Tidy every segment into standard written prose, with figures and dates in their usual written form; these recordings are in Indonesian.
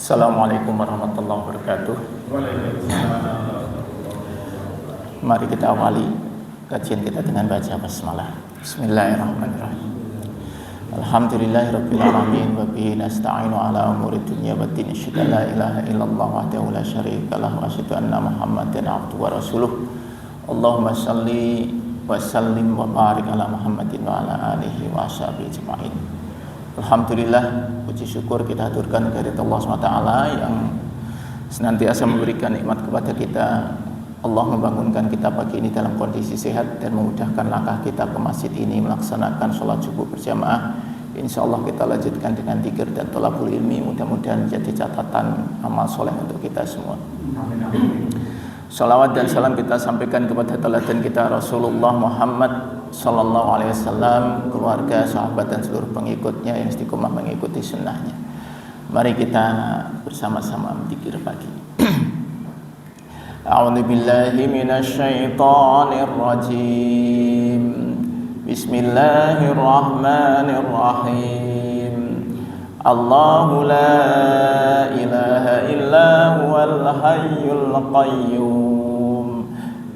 Assalamualaikum warahmatullahi wabarakatuh. Mari kita awali kajian kita dengan baca basmalah. Bismillahirrahmanirrahim. Alhamdulillahirabbil alamin wa bihi nasta'inu ala umuri dunya waddin. Asyhadu an la ilaha illallah wahdahu la syarika lah wa asyhadu anna Muhammadan abduhu wa rasuluh. Allahumma shalli wa sallim wa barik ala Muhammadin wa ala alihi wa ashabihi ajma'in. Alhamdulillah, puji syukur kita haturkan kehadirat Allah SWT yang senantiasa memberikan nikmat kepada kita. Allah membangunkan kita pagi ini dalam kondisi sehat dan memudahkan langkah kita ke masjid ini melaksanakan sholat subuh berjamaah. Insya Allah kita lanjutkan dengan dzikir dan thalabul ilmi, mudah-mudahan menjadi catatan amal soleh untuk kita semua. Salawat dan salam kita sampaikan kepada teladan kita Rasulullah Muhammad Sallallahu Alaihi Wasallam, keluarga, sahabat dan seluruh pengikutnya yang istiqomah mengikuti sunnahnya. Mari kita bersama-sama berzikir pagi. A'udzu billahi minasy syaithanir rajim. Bismillahirrahmanirrahim. Allahu la ilaha illa huwal hayyul qayyum.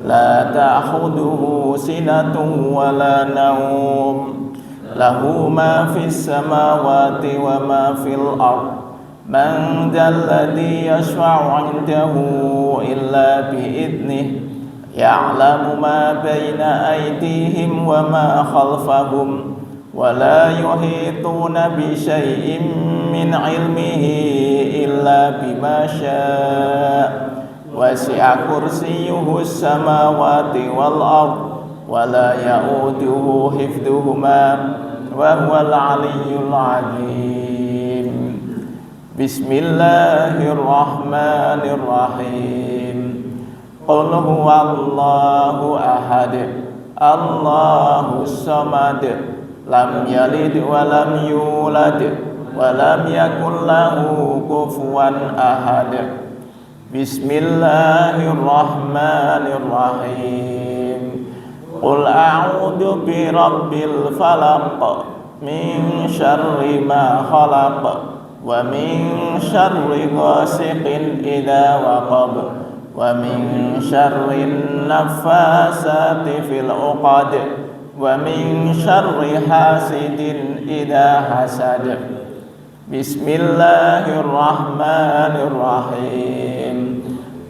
La ta'khudhuhu sinatun wa la nawm. Lahu ma fis samawati wa ma fil ardh. Man dzalladzi yashfa'u 'indahu illa bi'idnihi. Ya'lamu ma baina aydihim wa ma khalfahum. Wa la yuhituna bi syai'in min 'ilmihi illa bima syaa'. Wasi'a kursiyyuhu as-samawati wal ardh wa la ya'uduhu hifdhuhuma wa huwal 'aliyyul 'azim. Bismillahirrahmanirrahim. Qul huwallahu ahad, Allahus samad, lam yalid wa lam yulad wa lam yakul lahu kufuwan ahad. Bismillahirrahmanirrahim. Qul a'udzu birabbil falaq min syarri ma khalaq wa min syarri ghasiqin idza waqab wa min syarri naffasati fil 'uqad wa min syarri hasidin idza hasad. Bismillahirrahmanirrahim.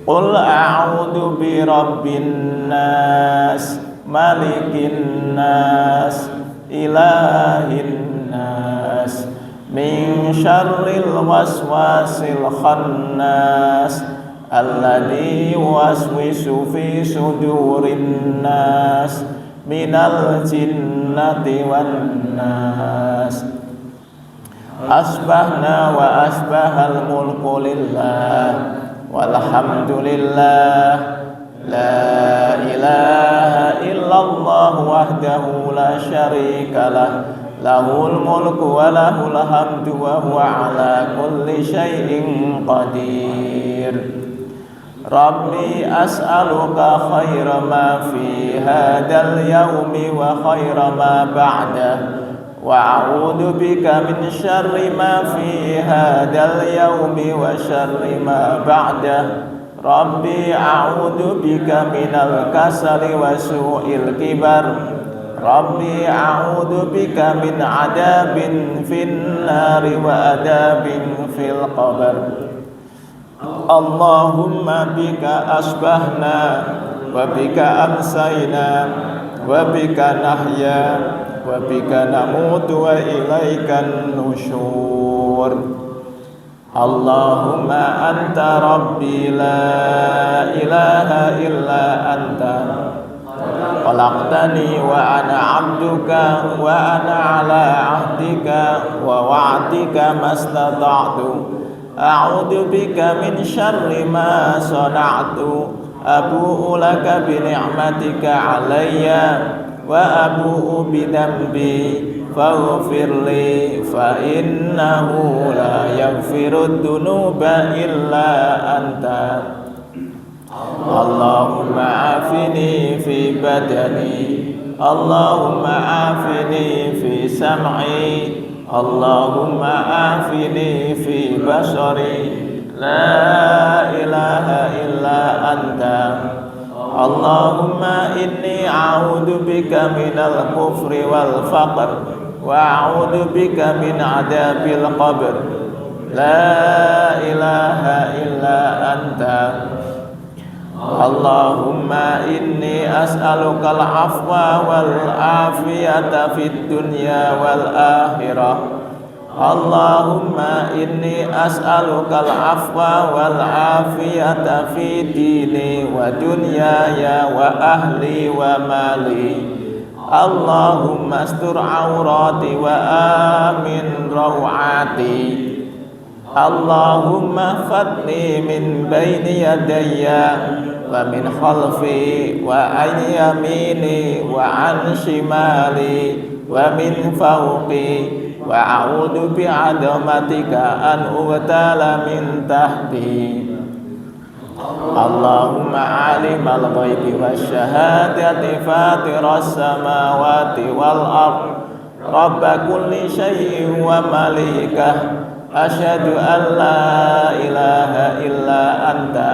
Qul a'udzu birabbin nas, malikin nas, ilahin nas, min syarril waswasil khannas, alladzi yuwaswisu fi sudurin nas, minal jinnati wan nas. Asbahna wa asbahal mulku lillah walhamdulillah, la ilaha illallah wahdahu la syarika lah, lahul mulku wa lahul hamdu wa huwa ala kulli syai'in qadir. Rabbi as'aluka khaira ma fi hadal yawmi wa khaira ma ba'dah, wa a'udzu bika min syarri ma fi hadzal yaumi wa syarri ma ba'dah. Rabbi a'udzu bika minal kasali wa su'il kibar. Rabbi a'udzu bika min adabin fin nari wa adabin fil qabr. Allahumma bika asbahna wa bika amsayna wa bika nahya wa bika namutu wa ilaikan nusyur. Allahumma anta rabbi la ilaha illa anta khalaqtani wa ana abduka wa ana ala ahdika wa wa'dika mastata'tu. A'udzu bika min syarri ma sana'tu. Abu'u laka bi ni'matika 'alayya wa abu'u bi dhanbi faghfirli fa innahu la yaghfirud dunuba illa anta. Allahumma afini fi badani, Allahumma afini fi sam'i, Allahumma afini fi basari, la ilaha illa anta. Allahumma inni a'udzu bika minal kufri wal faqr wa a'udzu bika min adzabil qabr, la ilaha illa anta. Allahumma inni as'alukal afwa wal afiyata fid dunya wal akhirah. Allahumma inni as'alukal afwa wal afiyata fi dini wa dunyaya wa ahli wa mali. Allahumma astur aurati wa amin rawati. Allahumma fatni min baini yadayya wa min khalfi wa an yamini wa an shimali wa min fawqi wa a'udzu bi'adamatika an ubtala min tahti. Allahumma alimal ghaibi wasyahadati fatiras samawati wal ard rabba kulli syai'in wa malikah, asyhadu an la ilaha illa anta,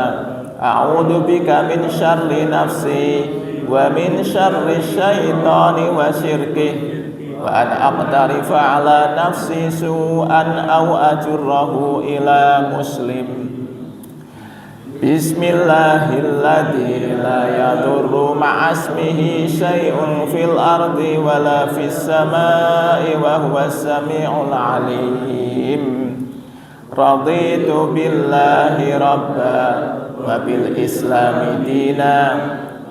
a'udzu bika min syarri nafsi wa min syarri syaitani wa syirkihi wa an aqtarifa ala nafsi su'an aw ajurrahu ila muslim. Bismillahilladzi la yadurru ma'asmihi syai'un fil ardi wala fis samai wa huwas sami'ul alim. Raditu billahi rabba wa bil islami dina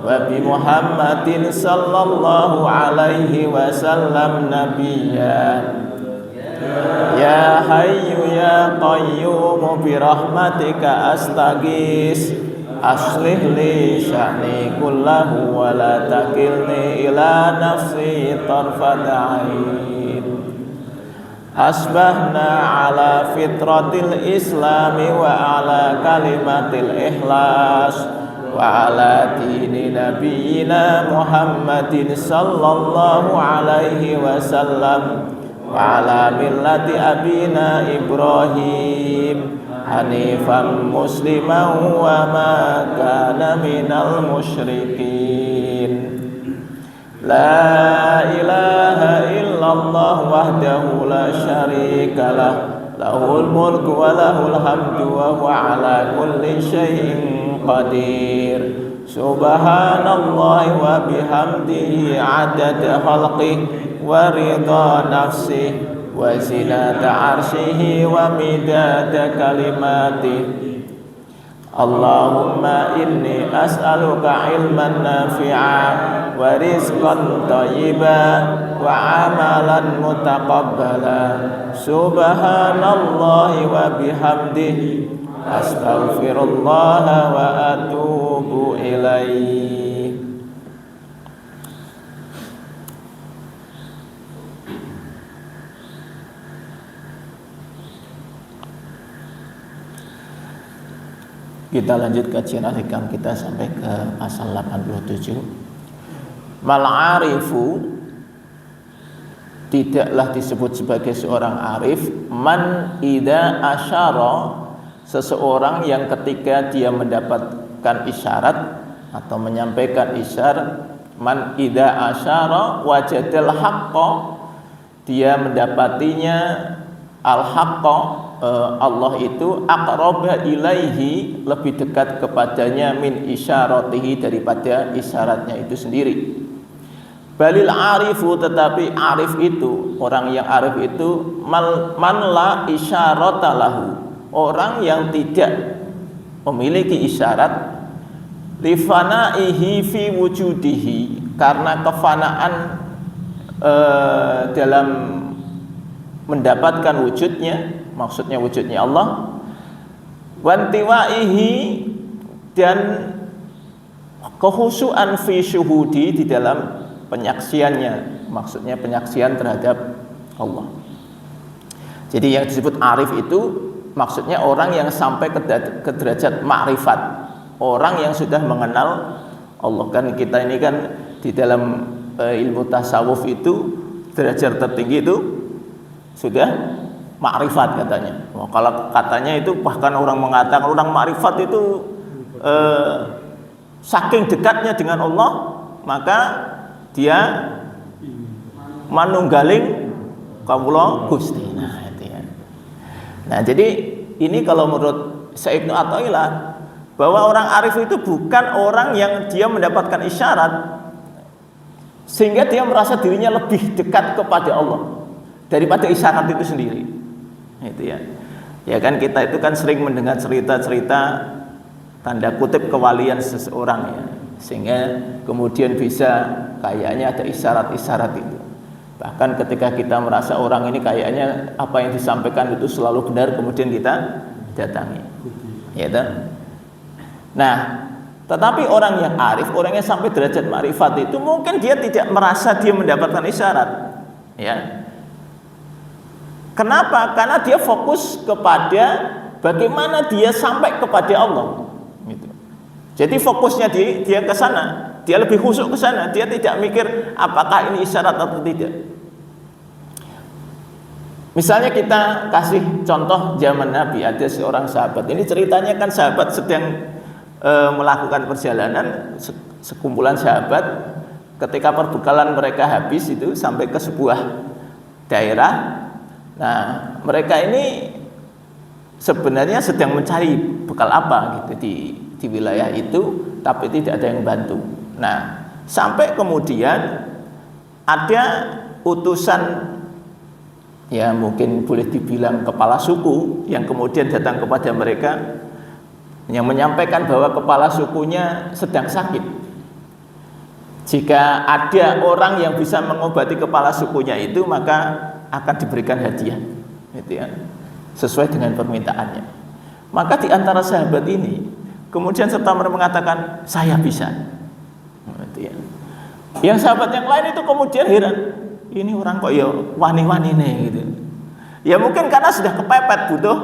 wa bi Muhammadin sallallahu alaihi wasallam nabiyya. Ya hayyu ya qayyum bi rahmatika astaghis, aslih li sya'ni kullahu wa la takilni ila nafsi tarfata ain. Asbahna ala fitratil islami wa ala kalimatil ikhlas wa ala dini nabiyyina Muhammadin sallallahu alaihi wasallam wa ala millati abina Ibrahim hanifan musliman wa ma kana minal musyrikin. La ilaha illallah wahdahu la syarika lah, lahul mulku wa lahul hamdu wa huwa ala kulli syai'in qadir. Subhanallah wa bihamdihi adada khalqihi wa ridha nafsihi wa zinata arsyihi wa midada kalimatih. Allahumma inni as'aluka ilman nafi'a wa rizqan thayyiban wa amalan mutaqabbala. Subhanallahi wa bihamdihi astaghfirullah wa atubu ilaih. Kita lanjut kajian al-hikam kita sampai ke pasal 87. Mal-arifu, tidaklah disebut sebagai seorang arif man idza asyara, seseorang yang ketika dia mendapatkan isyarat atau menyampaikan isyarat. Man idza asyara wajadal haqqa, dia mendapatinya al-haqqa, Allah itu aqraba ilaihi, lebih dekat kepadanya min isyaratihi, daripada isyaratnya itu sendiri. Balil arifu, tetapi arif itu, orang yang arif itu man la isyarata lahu, orang yang tidak memiliki isyarat, lifanaihi fi wujudihi, karena kefanaan dalam mendapatkan wujudnya, maksudnya wujudnya Allah, wantiwaihi, dan kehusuan fi syuhudi, di dalam penyaksiannya, maksudnya penyaksian terhadap Allah. Jadi yang disebut arif itu maksudnya orang yang sampai ke derajat ma'rifat, orang yang sudah mengenal Allah. Kan kita ini kan di dalam ilmu tasawuf itu derajat tertinggi itu sudah ma'rifat katanya. Kalau katanya itu bahkan orang mengatakan orang ma'rifat itu saking dekatnya dengan Allah, maka dia manunggaling kawula Gusti. Nah, itu ya. Nah, jadi ini kalau menurut Syekh Ibnu Athaillah bahwa orang arif itu bukan orang yang dia mendapatkan isyarat sehingga dia merasa dirinya lebih dekat kepada Allah daripada isyarat itu sendiri. Itu ya. Ya kan kita itu kan sering mendengar cerita-cerita tanda kutip kewalian seseorang ya. Sehingga kemudian bisa kayaknya ada isyarat-isyarat itu. Bahkan ketika kita merasa orang ini kayaknya apa yang disampaikan itu selalu benar, kemudian kita datangi. Ya kan? Nah, tetapi orang yang arif, orang yang sampai derajat ma'rifat itu mungkin dia tidak merasa dia mendapatkan isyarat, ya. Kenapa? Karena dia fokus kepada bagaimana dia sampai kepada Allah. Gitu. Jadi fokusnya dia ke sana, dia lebih khusyuk ke sana, dia tidak mikir apakah ini isyarat atau tidak. Misalnya kita kasih contoh zaman Nabi, ada seorang sahabat. Ini ceritanya kan sahabat sedang melakukan perjalanan, sekumpulan sahabat, ketika perbekalan mereka habis itu sampai ke sebuah daerah. Nah, mereka ini sebenarnya sedang mencari bekal apa gitu di wilayah itu, tapi tidak ada yang bantu. Nah, sampai kemudian ada utusan, ya mungkin boleh dibilang kepala suku, yang kemudian datang kepada mereka yang menyampaikan bahwa kepala sukunya sedang sakit. Jika ada orang yang bisa mengobati kepala sukunya itu, maka akan diberikan hadiah, gitu ya, sesuai dengan permintaannya. Maka di antara sahabat ini kemudian serta merta mengatakan saya bisa, gitu ya. Yang sahabat yang lain itu kemudian heran, ini orang kok ya wani-wani nih, gitu. Ya mungkin karena sudah kepepet butuh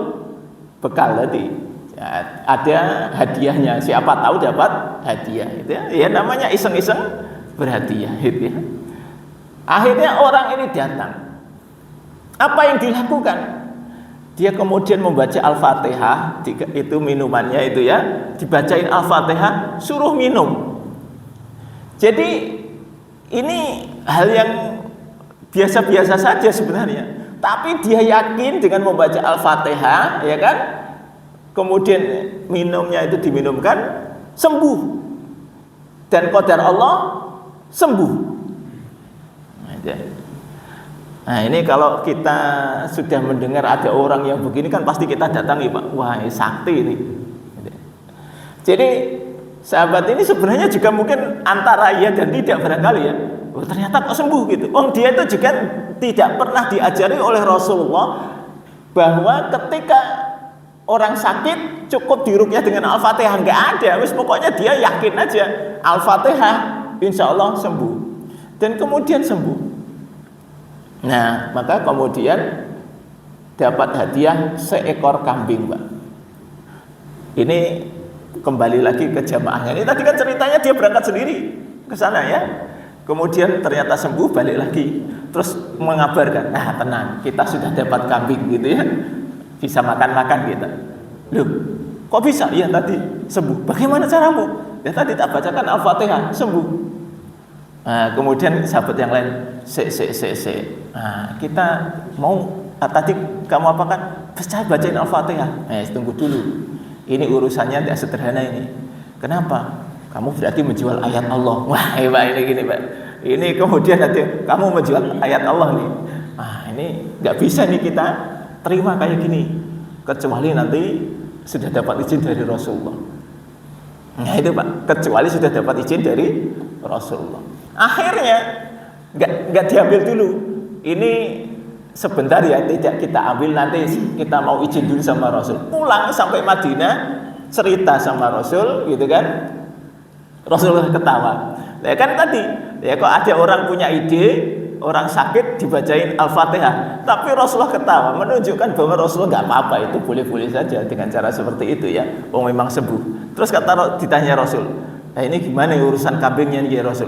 bekal tadi. Ya, ada hadiahnya, siapa tahu dapat hadiah, gitu ya. Ya namanya iseng-iseng berhadiah, gitu ya. Akhirnya orang ini datang. Apa yang dilakukan? Dia kemudian membaca Al-Fatihah, itu minumannya itu ya, dibacain Al-Fatihah, suruh minum. Jadi ini hal yang biasa-biasa saja sebenarnya, tapi dia yakin dengan membaca Al-Fatihah, ya kan? Kemudian minumnya itu diminumkan, sembuh, dan qadar Allah sembuh. Nah ini kalau kita sudah mendengar ada orang yang begini kan pasti kita datangi, Pak. Wah sakti ini. Jadi sahabat ini sebenarnya juga mungkin antara iya dan tidak barangkali ya. Oh, ternyata kok sembuh gitu. Oh dia itu juga tidak pernah diajari oleh Rasulullah bahwa ketika orang sakit cukup diruqyah dengan Al-Fatihah, enggak ada. Wis pokoknya dia yakin aja Al-Fatihah insya Allah sembuh. Dan kemudian sembuh. Nah, maka kemudian dapat hadiah seekor kambing, Pak. Ini kembali lagi ke jamaahnya. Ini tadi kan ceritanya dia berangkat sendiri ke sana ya. Kemudian ternyata sembuh, balik lagi. Terus mengabarkan, nah tenang, kita sudah dapat kambing gitu ya. Bisa makan-makan kita. Loh, kok bisa? Iya tadi sembuh. Bagaimana caramu? Ya tadi tak bacakan Al-Fatihah, sembuh. Nah, kemudian sahabat yang lain, nah, kita mau tadi kamu apakan? Bacain Al-Fatihah. Tunggu dulu. Ini urusannya tidak sederhana ini. Kenapa? Kamu berarti menjual ayat Allah. Wah, Pak, ini gini, Pak. Ini kemudian nanti kamu menjual ayat Allah nih. Nah, ini nggak bisa nih kita terima kayak gini, kecuali nanti sudah dapat izin dari Rasulullah. Nah itu Pak, kecuali sudah dapat izin dari Rasulullah. Akhirnya nggak diambil dulu. Ini sebentar ya, tidak kita ambil, nanti kita mau izin dulu sama Rasul. Pulang sampai Madinah, cerita sama Rasul, gitu kan? Rasulullah ketawa. Ya kan tadi, ya kok ada orang punya ide, orang sakit dibacain Al-Fatihah, tapi Rasulullah ketawa, menunjukkan bahwa Rasulullah nggak apa-apa, itu boleh-boleh saja dengan cara seperti itu ya. Oh memang sembuh. Terus ditanya Rasul, nah ini gimana urusan kambingnya nih ya Rasul?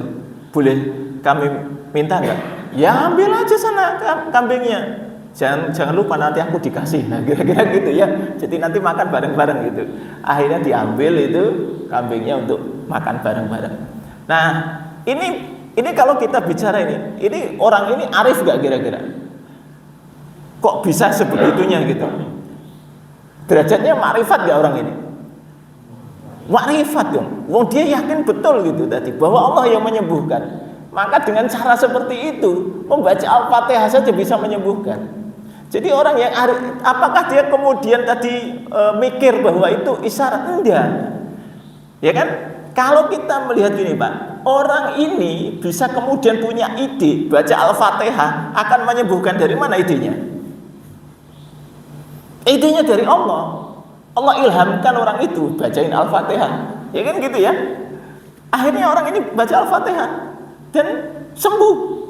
Boleh kami minta nggak? Ya ambil aja sana kambingnya. Jangan lupa nanti aku dikasih. Nah kira-kira gitu ya. Jadi nanti makan bareng-bareng gitu. Akhirnya diambil itu kambingnya untuk makan bareng-bareng. Nah ini kalau kita bicara ini orang ini arif nggak kira-kira? Kok bisa sebegitunya gitu? Derajatnya makrifat nggak orang ini? Makrifat dong. Wong dia yakin betul gitu tadi bahwa Allah yang menyembuhkan. Maka dengan cara seperti itu membaca Al-Fatihah saja bisa menyembuhkan. Jadi orang yang apakah dia kemudian tadi mikir bahwa itu isyarat? Enggak. Ya kan? Kalau kita melihat ini Pak, orang ini bisa kemudian punya ide baca Al-Fatihah akan menyembuhkan. Dari mana idenya? Idenya dari Allah. Allah ilhamkan orang itu bacain Al-Fatihah. Ya kan gitu ya. Akhirnya orang ini baca Al-Fatihah dan sembuh.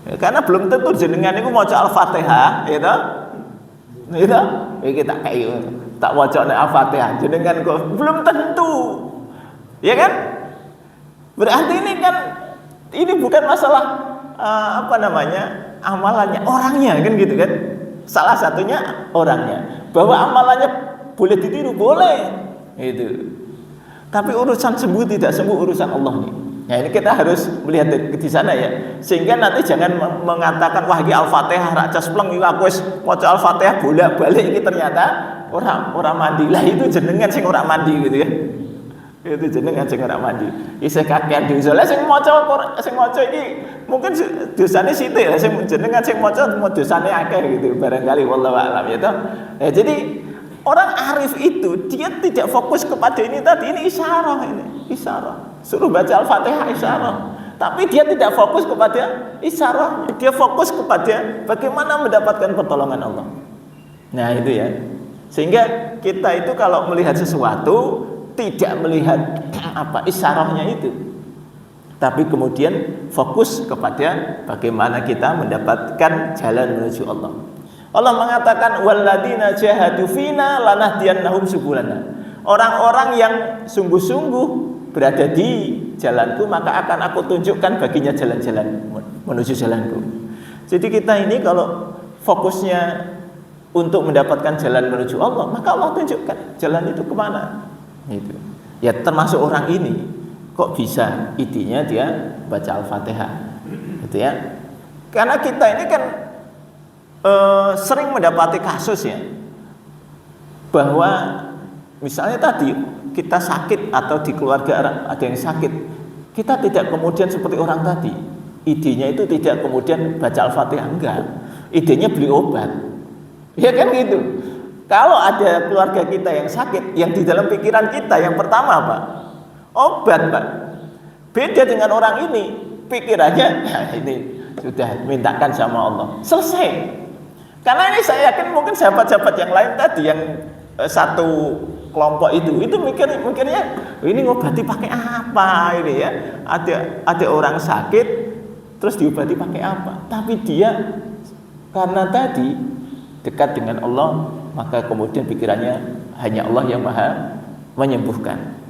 Ya, karena belum tentu jenengan itu maca Al-Fatihah, ya toh? Ya toh? Iki tak waca Al-Fatihah jenengan kok belum tentu. Ya kan? Berarti ini bukan masalah amalannya, orangnya kan gitu kan. Salah satunya orangnya. Bahwa amalannya boleh ditiru, boleh. Itu. Tapi urusan sembuh tidak sembuh urusan Allah nih. Nah ini kita harus melihat di sana ya. Sehingga nanti jangan mengatakan wah iki Al-Fatihah ra cespleng iki aku wis maca Al-Fatihah bolak-balik iki ternyata ora mandi. Lah itu jenengan sing ora mandi gitu ya. Itu jenengan sing ora mandi. Isih kakean dosa. Lah sing maca iki mungkin dosane sithik ya, sing jenengan sing maca dosane akeh gitu barangkali wallahu a'lam ya toh. Ya jadi orang arif itu dia tidak fokus kepada ini tadi, ini isyarah. Suruh baca Al-Fatihah isyarah. Tapi dia tidak fokus kepada isyarah, dia fokus kepada bagaimana mendapatkan pertolongan Allah. Nah, itu ya. Sehingga kita itu kalau melihat sesuatu tidak melihat isyarahnya itu. Tapi kemudian fokus kepada bagaimana kita mendapatkan jalan menuju Allah. Allah mengatakan walladzina jahadu fina lanahdiyannahum subulana. Orang-orang yang sungguh-sungguh berada di jalanku maka akan aku tunjukkan baginya jalan-jalan menuju jalanku. Jadi kita ini kalau fokusnya untuk mendapatkan jalan menuju Allah, maka Allah tunjukkan jalan itu kemana. Itu. Ya termasuk orang ini kok bisa idenya dia baca Al-Fatihah, gitu ya. Karena kita ini kan sering mendapati kasus ya bahwa misalnya tadi kita sakit atau di keluarga ada yang sakit, kita tidak kemudian seperti orang tadi, idenya itu tidak kemudian baca Al-Fatihah, enggak, idenya beli obat, ya kan gitu. Kalau ada keluarga kita yang sakit, yang di dalam pikiran kita yang pertama apa? Obat Pak. Beda dengan orang ini, pikirannya ya ini sudah mintakan sama Allah, selesai. Karena ini saya yakin mungkin sahabat-sahabat yang lain tadi yang satu kelompok itu mikirnya ini ngobati pakai apa ini ya, ada orang sakit terus diobati pakai apa, tapi dia karena tadi dekat dengan Allah maka kemudian pikirannya hanya Allah yang maha menyembuhkan.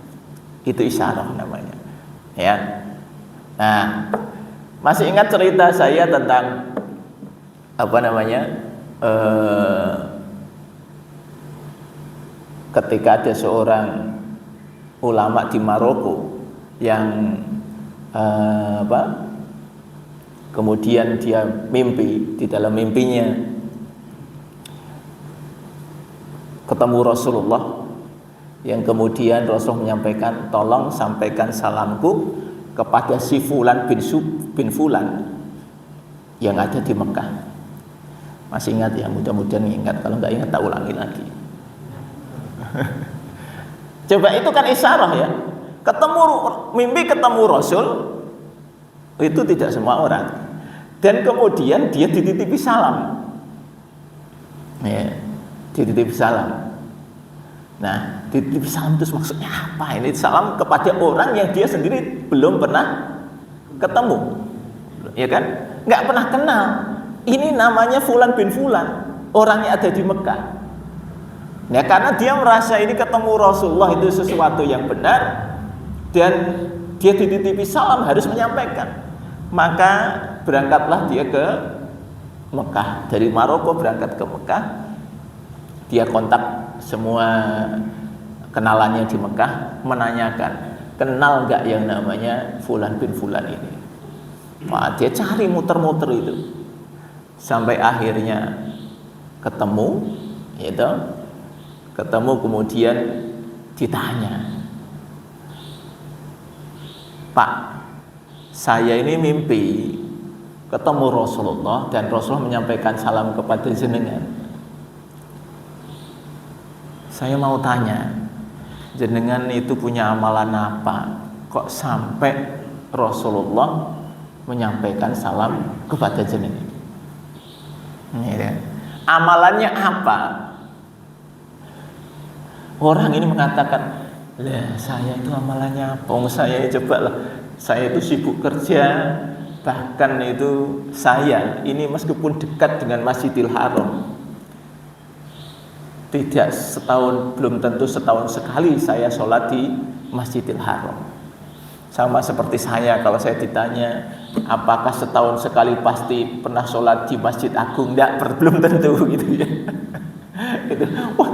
Itu isyarah namanya ya. Nah masih ingat cerita saya tentang ketika ada seorang ulama di Maroko yang kemudian dia mimpi, di dalam mimpinya ketemu Rasulullah, yang kemudian Rasul menyampaikan tolong sampaikan salamku kepada si Fulan bin Fulan yang ada di Mekah. Masih ingat ya, mudah-mudahan ingat, kalau nggak ingat tak ulangi lagi. Coba itu kan isyarah ya. Mimpi ketemu Rasul itu tidak semua orang. Dan kemudian dia dititipi salam. Ya, dititipi salam. Nah, dititipi salam itu maksudnya apa? Ini salam kepada orang yang dia sendiri belum pernah ketemu. Ya kan? Nggak pernah kenal. Ini namanya Fulan bin Fulan, orang yang ada di Mekah. Nah, karena dia merasa ini ketemu Rasulullah itu sesuatu yang benar dan dia dititipi salam harus menyampaikan. Maka berangkatlah dia ke Mekah. Dari Maroko berangkat ke Mekah. Dia kontak semua kenalannya di Mekah, menanyakan, kenal gak yang namanya Fulan bin Fulan ini? Wah, dia cari muter-muter itu sampai akhirnya ketemu, gitu. Ketemu kemudian ditanya, Pak, saya ini mimpi ketemu Rasulullah dan Rasulullah menyampaikan salam kepada jenengan. Saya mau tanya, jenengan itu punya amalan apa? Kok sampai Rasulullah menyampaikan salam kepada jenengan? Amalannya apa? Orang ini mengatakan, lah saya itu amalannya apa? Saya coba lah, saya itu sibuk kerja, bahkan itu saya ini meskipun dekat dengan Masjidil Haram, tidak setahun, belum tentu setahun sekali saya sholat di Masjidil Haram. Sama seperti saya, kalau saya ditanya apakah setahun sekali pasti pernah sholat di Masjid Agung, enggak, belum tentu gitu ya. Gitu. Wah,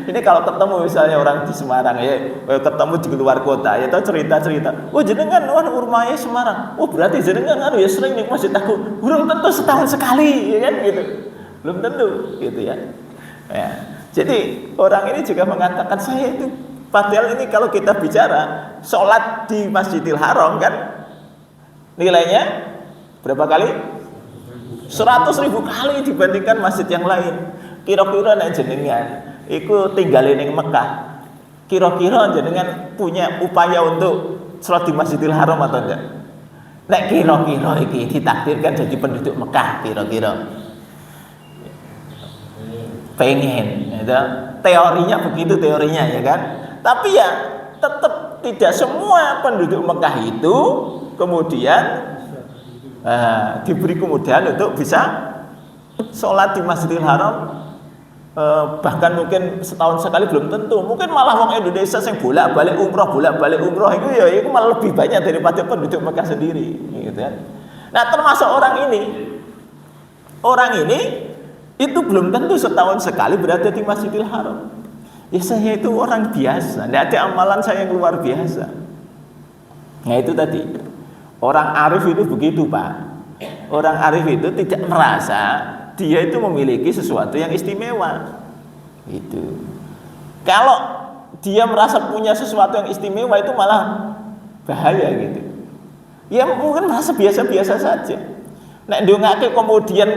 ini kalau ketemu misalnya orang di Semarang ya, ketemu di luar kota ya, tahu cerita-cerita. Oh jenengan rumahnya Semarang. Oh berarti jenengan ya sering nih Masjid Agung. Belum tentu setahun sekali, ya kan gitu. Belum tentu gitu ya. Ya. Jadi orang ini juga mengatakan saya itu, padahal ini kalau kita bicara sholat di Masjidil Haram kan nilainya berapa kali? 100.000 kali dibandingkan masjid yang lain. Kira-kira nek jenengan iku tinggal ning Mekah, kira-kira jenengan punya upaya untuk sholat di Masjidil Haram atau enggak? Nek kira-kira iki ditakdirkan jadi penduduk Mekah, kira-kira pengen, ya, teorinya begitu teorinya ya kan. Tapi ya tetap tidak semua penduduk Mekah itu kemudian diberi kemudahan untuk bisa sholat di Masjidil Haram. Bahkan mungkin setahun sekali belum tentu. Mungkin malah orang Indonesia yang bolak-balik umroh itu ya itu malah lebih banyak daripada penduduk Mekah sendiri, gitu kan. Nah, termasuk orang ini itu belum tentu setahun sekali berada di Masjidil Haram. Ya saya itu orang biasa, tidak ada amalan saya yang luar biasa. Nah itu tadi, orang arif itu begitu Pak. Orang arif itu tidak merasa dia itu memiliki sesuatu yang istimewa. Gitu. Kalau dia merasa punya sesuatu yang istimewa itu malah bahaya gitu. Ya mungkin merasa biasa-biasa saja. Nek ndongake kemudian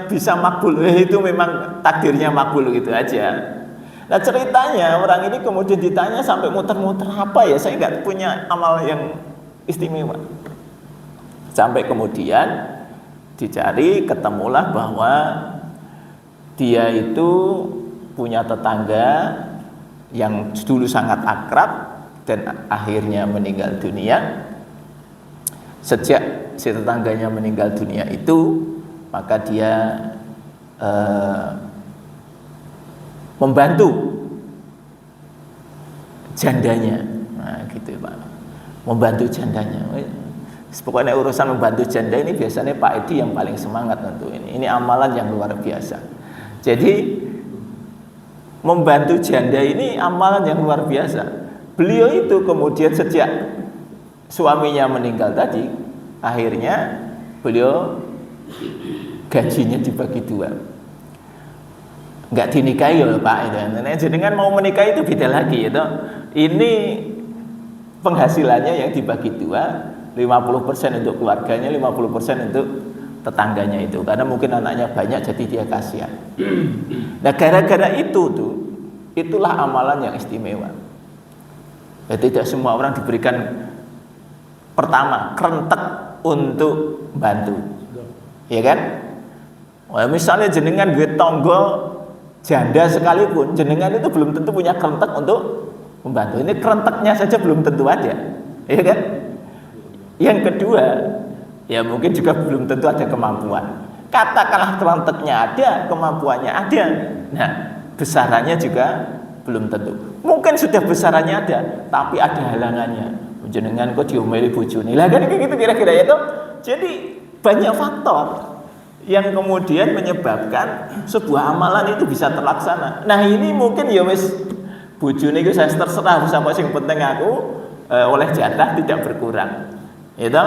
bisa makbul, itu memang takdirnya makbul gitu aja. Nah ceritanya orang ini kemudian ditanya sampai muter-muter, apa ya, saya nggak punya amal yang istimewa. Sampai kemudian dicari, ketemulah bahwa dia itu punya tetangga yang dulu sangat akrab dan akhirnya meninggal dunia. Sejak si tetangganya meninggal dunia itu, maka dia membantu jandanya. Nah gitu Pak, membantu jandanya. Pokoknya urusan membantu janda ini biasanya Pak Edi yang paling semangat tentu ini. Ini amalan yang luar biasa. Jadi membantu janda ini amalan yang luar biasa. Beliau itu kemudian sejak suaminya meninggal tadi, akhirnya beliau gajinya dibagi dua. Enggak dinikahi ya Pak. Jadi kan mau menikah itu beda lagi itu. Ini penghasilannya yang dibagi dua, 50% untuk keluarganya, 50% untuk tetangganya itu. Karena mungkin anaknya banyak jadi dia kasihan. Nah gara-gara itulah amalan yang istimewa. Ya, tidak semua orang diberikan pertama kerentek untuk bantu, ya kan? Wah, misalnya jenengan duit tonggo janda sekalipun, jenengan itu belum tentu punya kerentek untuk membantu. Ini kerenteknya saja belum tentu ada, ya kan? Yang kedua, ya mungkin juga belum tentu ada kemampuan. Katakanlah kerenteknya ada, kemampuannya ada. Nah, besarannya juga belum tentu. Mungkin sudah besarannya ada, tapi ada halangannya. Jenengan kok diomeli bojone. Lah kan kayak gitu kira-kira itu. Jadi banyak faktor yang kemudian menyebabkan sebuah amalan itu bisa terlaksana. Nah, ini mungkin ya wis bojone iku saya terserah sampai sing penting aku oleh jatah tidak berkurang. Itu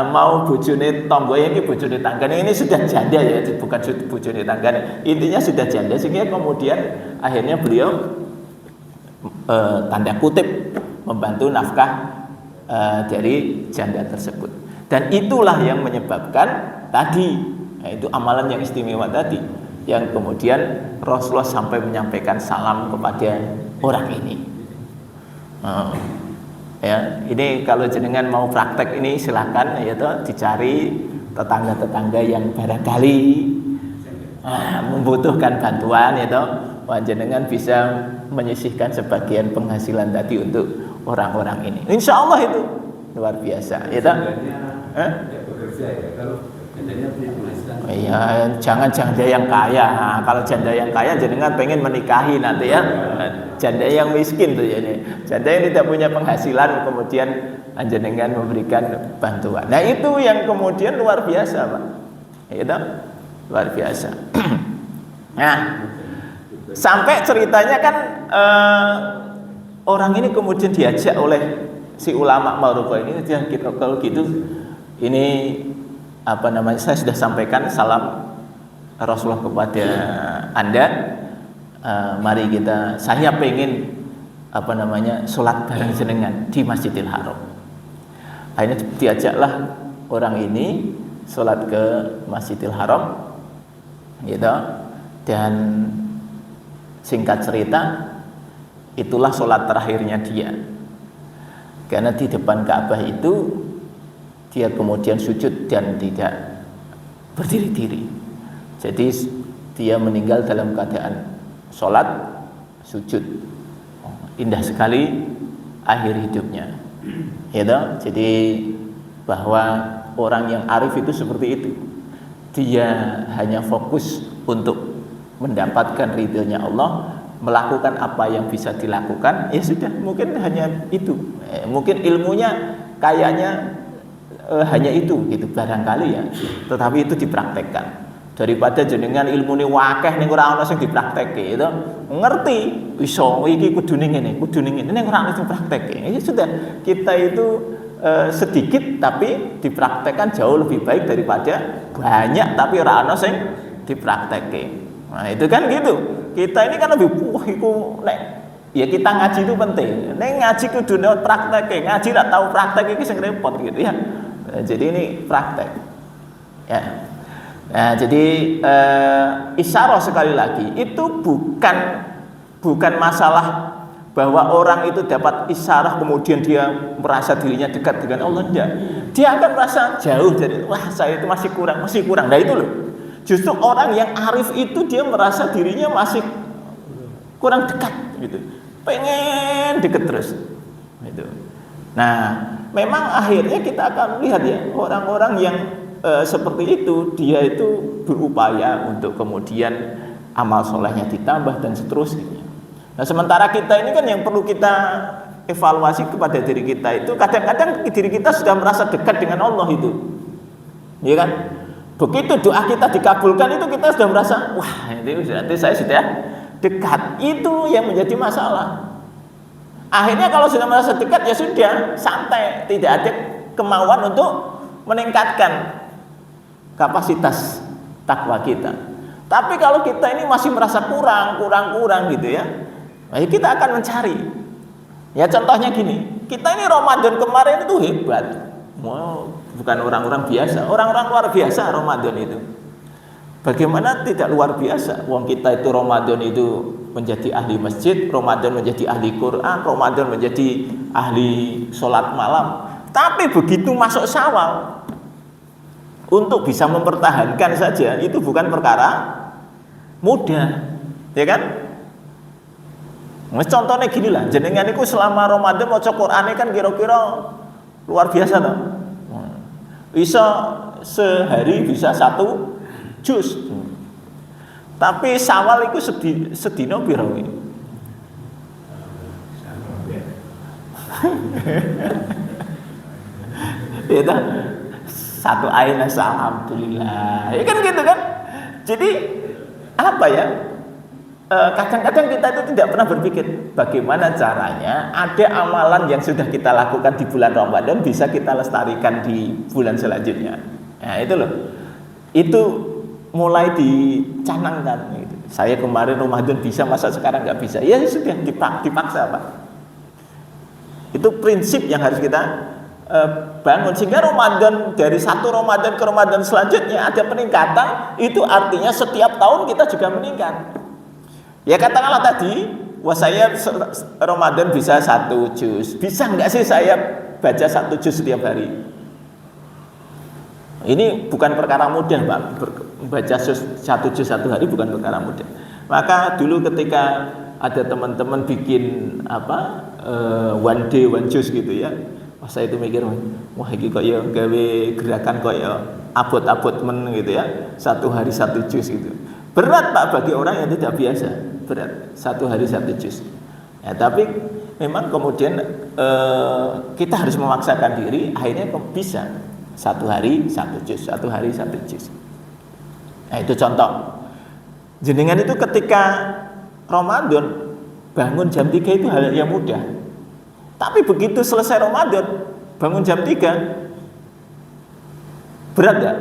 mau bojone tangga ini bojone tanggane ini sudah janda ya, bukan bojone tanggane. Intinya sudah janda sehingga kemudian akhirnya beliau tanda kutip membantu nafkah dari janda tersebut. Dan itulah yang menyebabkan tadi, yaitu amalan yang istimewa tadi, yang kemudian Rasulullah sampai menyampaikan salam kepada orang ini. Ya, ini kalau jenengan mau praktek ini silakan, yaitu dicari tetangga-tetangga yang barangkali membutuhkan bantuan, yaitu jenengan bisa menyisihkan sebagian penghasilan tadi untuk orang-orang ini. Insya Allah itu luar biasa. Itu, iya, jangan janda yang kaya. Nah, kalau janda yang kaya, jenengan pengen menikahi nanti ya. Janda yang miskin tuh ya. Janda yang tidak punya penghasilan, kemudian jenengan memberikan bantuan. Nah itu yang kemudian luar biasa, Pak. Itu luar biasa. Nah, sampai ceritanya kan orang ini kemudian diajak oleh si ulama Maroko ini, kalau gitu ini apa namanya, saya sudah sampaikan salam Rasulullah kepada Anda, mari kita, saya pengen apa namanya sholat bareng jenengan di Masjidil Haram. Akhirnya diajaklah orang ini sholat ke Masjidil Haram, gitu. Dan singkat cerita, itulah sholat terakhirnya dia. Karena di depan Ka'bah itu dia kemudian sujud dan tidak berdiri-diri. Jadi dia meninggal dalam keadaan sholat sujud. Indah sekali akhir hidupnya. Gitu. Jadi bahwa orang yang arif itu seperti itu. Dia hanya fokus untuk mendapatkan ridhonya Allah, melakukan apa yang bisa dilakukan, ya sudah, mungkin hanya itu. Mungkin ilmunya kayaknya hanya itu gitu barangkali ya, tetapi itu dipraktekkan. Daripada jenengan ilmune wakeh ning ora ana sing dipraktekke, itu ngerti iso iki kudune ngene ning ora ana sing praktekke. Ya sudah, kita itu sedikit tapi dipraktekkan jauh lebih baik daripada banyak tapi ora ana sing dipraktekke. Nah, itu kan gitu. Kita ini kan lebih iku nek ya kita ngaji itu penting. Nek ngaji kudu praktekke, ngaji ora tahu praktek iki sing repot gitu ya. Jadi ini praktek. Ya. Nah, jadi isyarah sekali lagi itu bukan masalah bahwa orang itu dapat isyarah kemudian dia merasa dirinya dekat dengan Allah, enggak. Dia akan merasa jauh dari, wah saya itu masih kurang. Nah itu loh. Justru orang yang arif itu dia merasa dirinya masih kurang dekat gitu. Pengen dekat terus. Gitu. Nah, memang akhirnya kita akan lihat ya, orang-orang yang seperti itu, dia itu berupaya untuk kemudian amal solehnya ditambah dan seterusnya. Nah, sementara kita ini kan yang perlu kita evaluasi kepada diri kita itu, kadang-kadang diri kita sudah merasa dekat dengan Allah itu, ya kan? Begitu doa kita dikabulkan itu kita sudah merasa, wah itu berarti saya sudah dekat. Itu yang menjadi masalah. Akhirnya kalau sudah merasa dekat ya sudah santai, tidak ada kemauan untuk meningkatkan kapasitas takwa kita. Tapi kalau kita ini masih merasa kurang gitu ya, kita akan mencari. Ya contohnya gini, kita ini Ramadan kemarin itu hebat. Wow, bukan orang-orang biasa, orang-orang luar biasa Ramadan itu. Bagaimana tidak luar biasa? Wong kita itu Ramadan itu menjadi ahli masjid, Ramadan menjadi ahli Quran, Ramadan menjadi ahli sholat malam. Tapi begitu masuk Syawal, untuk bisa mempertahankan saja itu bukan perkara mudah, ya kan? Mas contohnya gini lah, jenengan itu selama Ramadan maca Qur'ane kan kira-kira luar biasa toh. Bisa sehari bisa 1 juz. Tapi Syawal itu sedina piro iki? Itu satu ain alhamdulillah. Ya kan gitu kan? Jadi apa ya? Kadang-kadang kita itu tidak pernah berpikir bagaimana caranya ada amalan yang sudah kita lakukan di bulan Ramadan bisa kita lestarikan di bulan selanjutnya. Nah itu loh, itu mulai dicanangkan gitu. Saya kemarin Ramadan bisa, masa sekarang nggak bisa? Ya sudah dipaksa Pak. Itu prinsip yang harus kita bangun, sehingga Ramadan dari satu Ramadan ke Ramadan selanjutnya ada peningkatan. Itu artinya setiap tahun kita juga meningkat. Ya katakanlah tadi, wah saya Ramadan bisa 1 juz, bisa nggak sih saya baca 1 juz setiap hari? Ini bukan perkara mudah Pak, baca 1 juz 1 hari bukan perkara mudah. Maka dulu ketika ada teman-teman bikin one day one juz gitu ya, wah saya itu mikir, wah ini kok ya gawe gerakan kok ya abot-abot men gitu ya, 1 hari 1 juz gitu. Berat Pak bagi orang yang tidak biasa, berat 1 hari 1 juz. Ya, tapi memang kemudian kita harus memaksakan diri, akhirnya bisa 1 hari 1 juz, 1 hari 1 juz. Nah itu contoh. Jenengan itu ketika Ramadan bangun jam 3 itu hal yang mudah. Tapi begitu selesai Ramadan bangun jam 3 berat gak?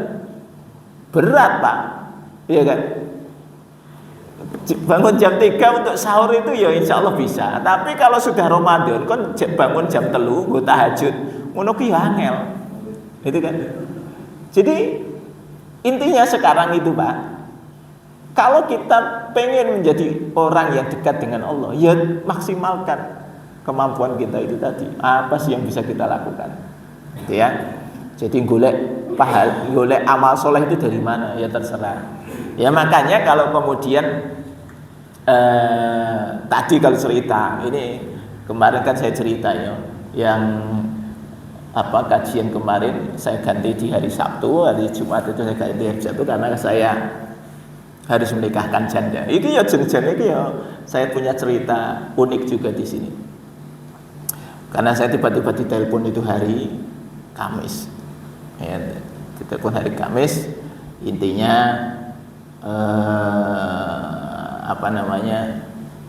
Berat Pak, iya kan? Bangun jam 3 untuk sahur itu ya insya Allah bisa. Tapi kalau sudah Ramadan kan bangun jam 3 gue tahajud, ngono ki ya angel. Itu kan. Jadi intinya sekarang itu Pak, kalau kita pengen menjadi orang yang dekat dengan Allah, ya maksimalkan kemampuan kita itu tadi. Apa sih yang bisa kita lakukan? Gitu ya. Jadi golek amal soleh itu dari mana? Ya terserah. Ya makanya kalau kemudian tadi kalau cerita ini kemarin kan saya cerita ya, yang kajian kemarin saya ganti di hari Sabtu, hari Jumat itu saya ganti hari Sabtu karena saya harus menikahkan janda. Ini ya jenis-jenis ini ya saya punya cerita unik juga di sini. Karena saya tiba-tiba ditelepon itu hari Kamis. Ya, ditelepon hari Kamis, intinya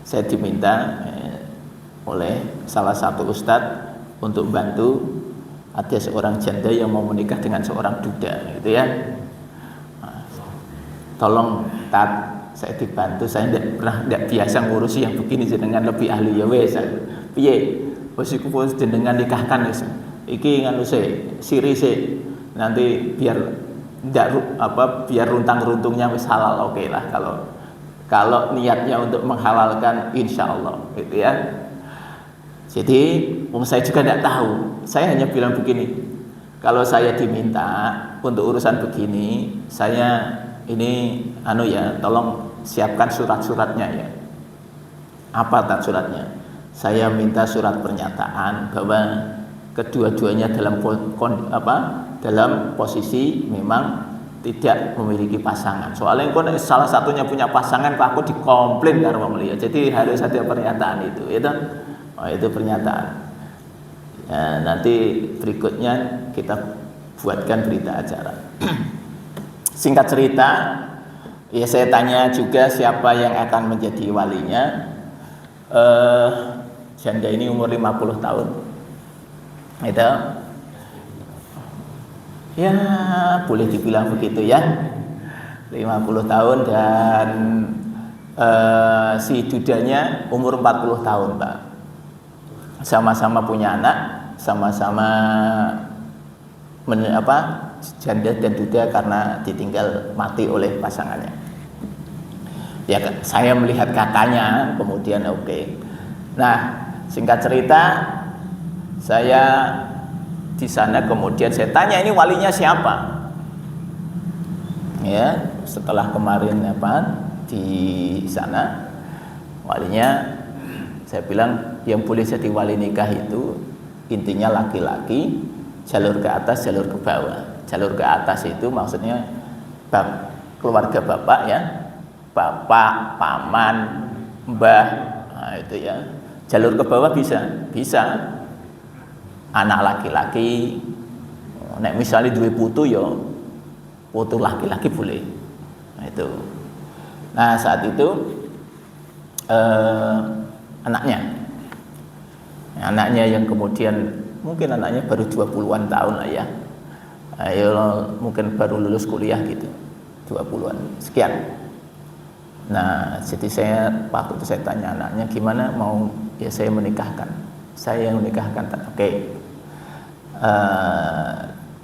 saya diminta oleh salah satu ustadz untuk bantu, ada seorang janda yang mau menikah dengan seorang duda gitu ya. Tolong saya dibantu, saya tidak biasa ngurusi yang begini, jenengan lebih ahli ya wes. Piye? Wes iku jenengan nikahkan wis. Iki nganu siri nanti biar biar runtang-runtungnya wis halal, oke lah kalau niatnya untuk menghalalkan insya Allah gitu ya. Jadi saya juga tidak tahu, saya hanya bilang begini, kalau saya diminta untuk urusan begini, saya ini tolong siapkan surat-suratnya ya. Apa suratnya? Saya minta surat pernyataan bahwa kedua-duanya dalam posisi memang tidak memiliki pasangan. Soalnya kalau salah satunya punya pasangan, aku dikomplain karo wong liya. Jadi harus ada pernyataan itu. Itu pernyataan. Ya, nanti berikutnya kita buatkan berita acara. Singkat cerita, ya saya tanya juga siapa yang akan menjadi walinya. Janda ini umur 50 tahun. Itu ya boleh dibilang begitu ya, 50 tahun dan si dudanya umur 40 tahun Pak. Sama-sama punya anak, sama-sama janda dan duda karena ditinggal mati oleh pasangannya. Ya saya melihat kakaknya, kemudian oke. Nah singkat cerita, saya di sana kemudian saya tanya ini walinya siapa? Ya, setelah kemarin di sana walinya, saya bilang yang boleh jadi wali nikah itu intinya laki-laki, jalur ke atas, jalur ke bawah. Jalur ke atas itu maksudnya keluarga bapak ya, bapak, paman, mbah, nah itu ya. Jalur ke bawah bisa. Anak laki-laki, nek misalnya duwe putu ya, putu laki-laki boleh. Nah itu. Nah saat itu anaknya yang kemudian mungkin anaknya baru 20-an tahun lah ya. Ayo mungkin baru lulus kuliah gitu. 20-an sekian. Nah, jadi waktu itu saya tanya anaknya gimana mau ya saya menikahkan. Saya yang menikahkan. Oke.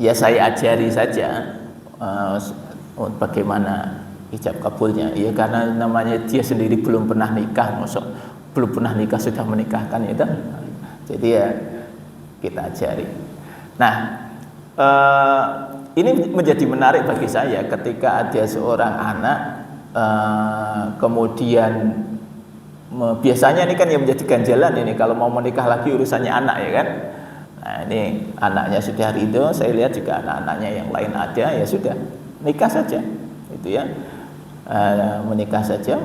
Ya saya ajari saja bagaimana ijab kabulnya. Ya karena namanya dia sendiri belum pernah nikah, belum pernah nikah sudah menikahkan itu. Jadi ya kita ajari. Nah, ini menjadi menarik bagi saya ketika ada seorang anak kemudian biasanya ini kan yang menjadi ganjalan ini kalau mau menikah lagi urusannya anak ya kan. Nah ini anaknya sudah ridho, saya lihat juga anak-anaknya yang lain ada, ya sudah nikah saja itu ya, menikah saja.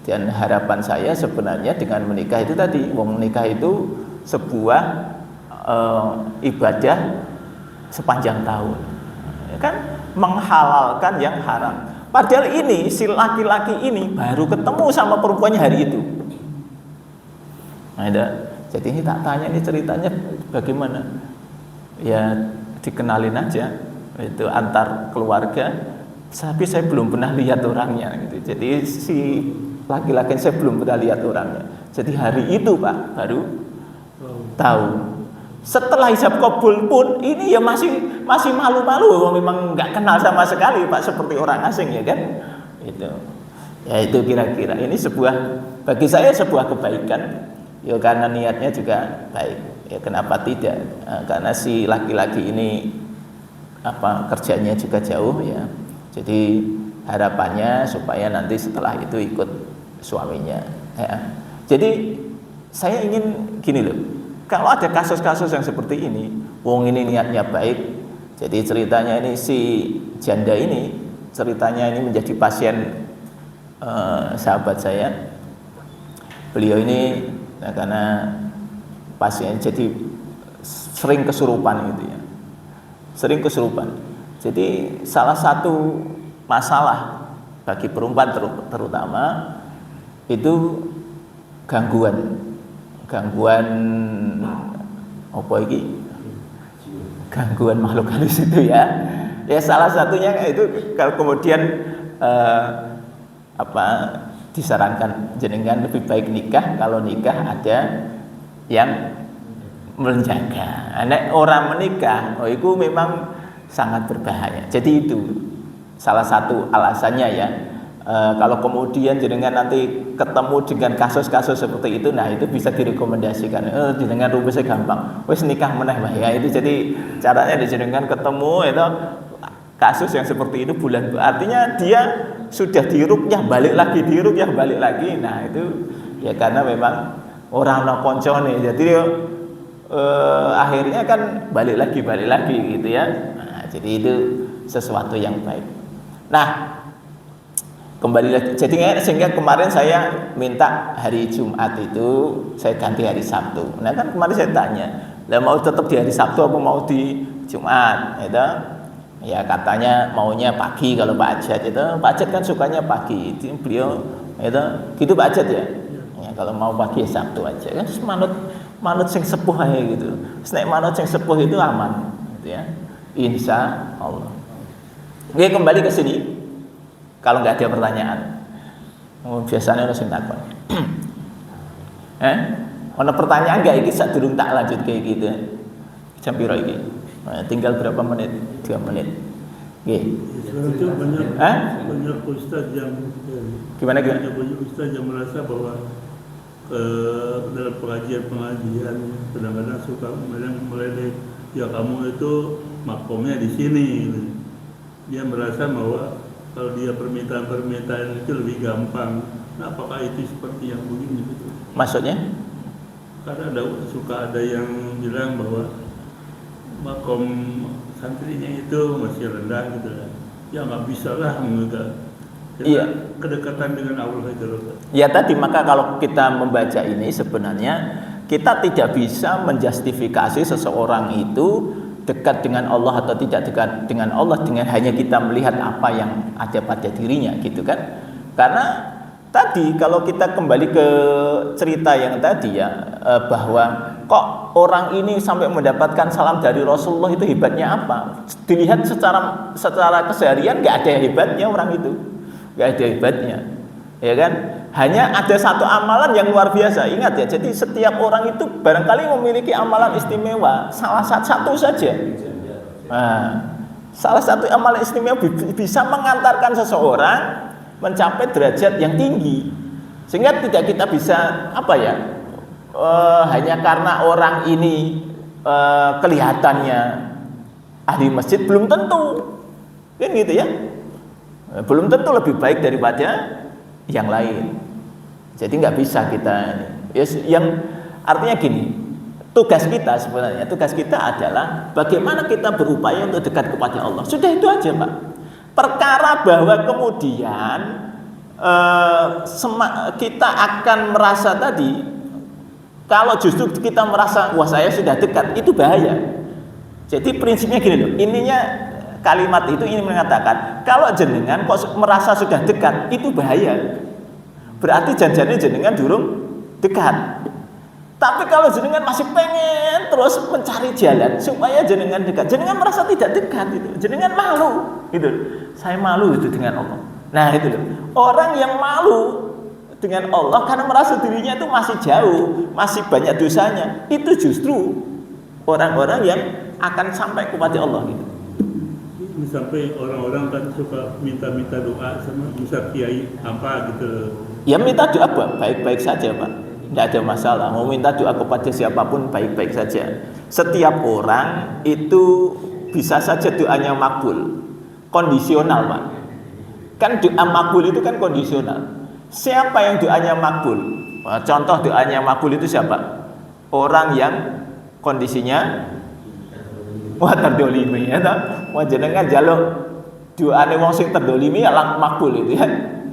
Dan harapan saya sebenarnya dengan menikah itu tadi, menikah itu sebuah ibadah sepanjang tahun ya kan, menghalalkan yang haram. Padahal ini si laki-laki ini baru ketemu sama perempuannya hari itu. Nah, jadi ini tak tanya ini ceritanya bagaimana. Ya dikenalin aja itu antar keluarga. Tapi saya belum pernah lihat orangnya gitu. Jadi si laki-laki saya belum pernah lihat orangnya. Jadi hari itu Pak baru tahu. Setelah ijab kabul pun ini ya masih malu-malu, memang nggak kenal sama sekali Pak, seperti orang asing ya kan. Itu. Ya itu kira-kira ini bagi saya sebuah kebaikan. Ya karena niatnya juga baik. Ya kenapa tidak? Karena si laki-laki ini kerjanya juga jauh ya. Jadi harapannya supaya nanti setelah itu ikut suaminya ya. Jadi saya ingin gini loh. Kalau ada kasus-kasus yang seperti ini, wong ini niatnya baik. Jadi ceritanya ini si janda ini ceritanya ini menjadi pasien sahabat saya. Beliau ini karena pasien jadi sering kesurupan gitu ya. Sering kesurupan. Jadi salah satu masalah bagi perempuan terutama itu gangguan apa ini? Gangguan makhluk halus itu ya. Ya salah satunya itu kalau kemudian disarankan jenengan lebih baik nikah, kalau nikah ada yang menjaga. Nek orang menikah, itu memang sangat berbahaya. Jadi itu salah satu alasannya ya. Kalau kemudian jenengan nanti ketemu dengan kasus-kasus seperti itu, nah itu bisa direkomendasikan. Jenengan rumusnya gampang, wes nikah meneh ya. Itu jadi caranya jenengan ketemu itu kasus yang seperti itu bulan, artinya dia sudah diruqyah balik lagi, diruqyah balik lagi. Nah itu ya karena memang orang no koncone, jadi akhirnya kan balik lagi gitu ya. Nah, jadi itu sesuatu yang baik. Nah kembali lagi, jadi sehingga kemarin saya minta hari Jumat itu saya ganti hari Sabtu. Nah kan kemarin saya tanya, lah mau tetap di hari Sabtu apa mau di Jumat? Itu ya katanya maunya pagi kalau Pak Ajat itu. Pak Ajat kan sukanya pagi. Itu beliau itu gitu Pak Ajat ya. Ya kalau mau pagi ya Sabtu aja kan, manut sing sepuh aja gitu. Nek manut sing sepuh itu aman gitu ya. Insya Allah. Oke, kembali ke sini. Kalau nggak ada pertanyaan, biasanya harus takon. Ada pertanyaan nggak ini saat durung tak lanjut kayak gitu. Jam piro iki? Tinggal berapa menit? 3 menit. Nggih. Itu banyak ustaz yang Gimana? Banyak ustaz yang merasa bahwa dalam pengajian kadang-kadang suka meledek, ya kamu itu makomnya di sini. Dia merasa bahwa kalau dia permintaan itu lebih gampang. Nah, apakah itu seperti yang begini gitu? Maksudnya? Karena suka ada yang bilang bahwa makom santrinya itu masih rendah gitu kan. Ya nggak bisa lah, enggak. Iya. Kedekatan dengan Allah itu loh. Ya tadi, maka kalau kita membaca ini sebenarnya kita tidak bisa menjustifikasi seseorang itu dekat dengan Allah atau tidak dekat dengan Allah dengan hanya kita melihat apa yang ada pada dirinya gitu kan. Karena tadi kalau kita kembali ke cerita yang tadi ya, bahwa kok orang ini sampai mendapatkan salam dari Rasulullah itu hebatnya apa? Dilihat secara keseharian nggak ada hebatnya orang itu, nggak ada hebatnya, ya kan? Hanya ada satu amalan yang luar biasa. Ingat ya, jadi setiap orang itu barangkali memiliki amalan istimewa, salah satu saja. Nah, salah satu amalan istimewa bisa mengantarkan seseorang mencapai derajat yang tinggi, sehingga tidak kita bisa hanya karena orang ini kelihatannya ahli masjid, belum tentu kan gitu ya, belum tentu lebih baik daripada yang lain. Jadi nggak bisa kita yang artinya gini, tugas kita adalah bagaimana kita berupaya untuk dekat kepada Allah. Sudah itu aja Pak. Perkara bahwa kemudian kita akan merasa tadi, kalau justru kita merasa wah saya sudah dekat, itu bahaya. Jadi prinsipnya gini loh, ininya kalimat itu ingin mengatakan kalau jenengan kok merasa sudah dekat, itu bahaya. Berarti janjinya jenengan durung dekat. Tapi kalau jenengan masih pengen terus mencari jalan supaya jenengan dekat, jenengan merasa tidak dekat itu, jenengan malu gitu. Saya malu itu dengan Allah. Nah itu loh, orang yang malu dengan Allah karena merasa dirinya itu masih jauh, masih banyak dosanya, itu justru orang-orang yang akan sampai kepada Allah gitu. Sampai orang-orang kan suka minta-minta doa sama misal kiai apa gitu. Ya minta doa baik-baik saja Pak, tidak ada masalah. Mau minta doa kepada siapapun baik-baik saja. Setiap orang itu bisa saja doanya makbul, kondisional Pak. Kan doa makbul itu kan kondisional. Siapa yang doanya makbul? Contoh doanya makbul itu siapa? Orang yang kondisinya terdolimi ya toh. Wah jenengan njaluk doane wong sing terdolimi ya lang makbul itu ya.